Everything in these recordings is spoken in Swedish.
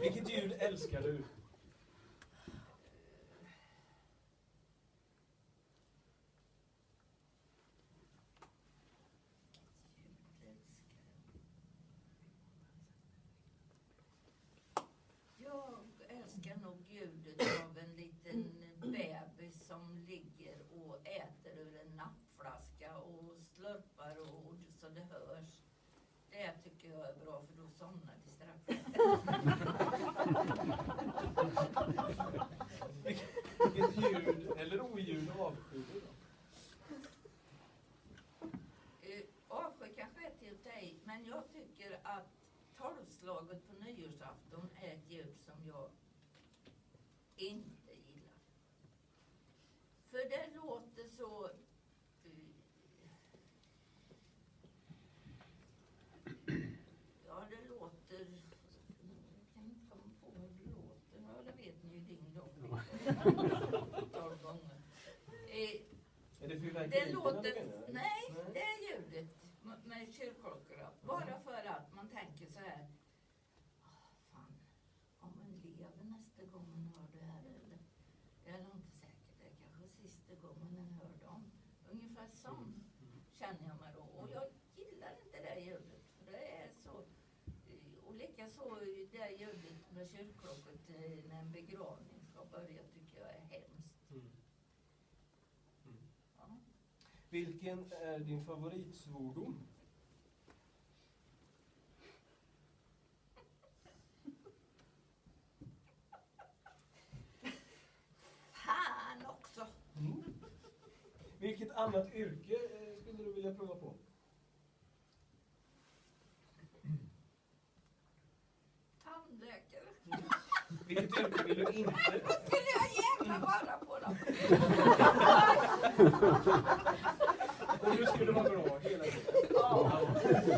Vilket ljud älskar du? Jag älskar nog ljudet av en liten bebis som ligger och äter ur en nappflaska och slurpar och så det hörs. Det tycker jag är bra, för då somnar de strax. Vilket ljud eller oljud avskyr du då? Avsky kanske är till dig, men jag tycker att tolvslaget på nyårsafton är ett ljud som jag inte gillar. För det låter så... Ja, det låter... Jag kan inte komma på hur det låter. Ja, det vet ni ju din dom. 12 gånger. Är det fyrverkerierna Det låter... du menar? Nej, det är ljudet med kyrkklockorna. Bara för att man tänker så här... Fan, om en lever nästa gång man hör det här, eller... Jag är inte säker, det är kanske sista gången man hör dem. Ungefär som känner jag mig då. Och jag gillar inte det ljudet, för det är så... Och likaså det ljudet med kyrkklockor när en begravning ska börja, tycker jag är hemskt. Ja. Vilken är din favoritsvordom? Fan också! Vilket annat yrke skulle du vilja prova på? Tandläkare. Vilket yrke vill du inte? Skulle jag jävla vara på dem? Och du skulle vara bra hela tiden. Ja.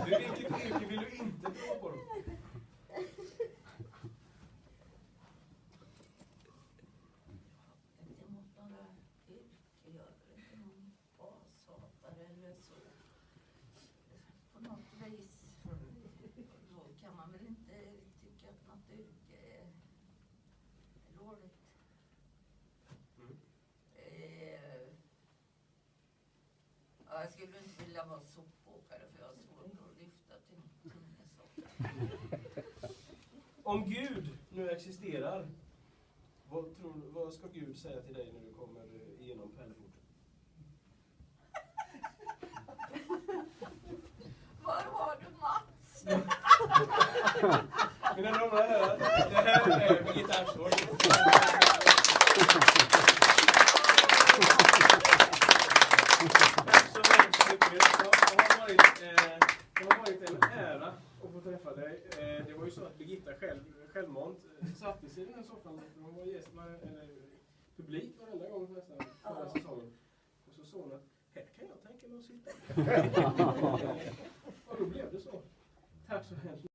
Vilket yrke vill du inte prova på då? Det måste vara yrke, jag vet inte, någon bashatare eller så. På något vis. Då kan man väl inte tycka att något yrke är dåligt. Ja, jag skulle inte vilja vara sopåkare, för jag har svårt att lyfta tunga saker. Om Gud nu existerar, vad ska Gud säga till dig när du kommer igenom pärleporten? Var har du Mats? Mina damer och herrar, det här är Birgitta Arsford. Tack så väldigt mycket. Det har varit en ära att få träffa dig. Det var ju så att Birgitta självmant satte sig i den här soffan. Hon var gäst, eller publik varenda gång nästan förra säsongen. Och så såg hon att här kan jag tänka mig att sitta. Och då blev det så. Tack så hemskt.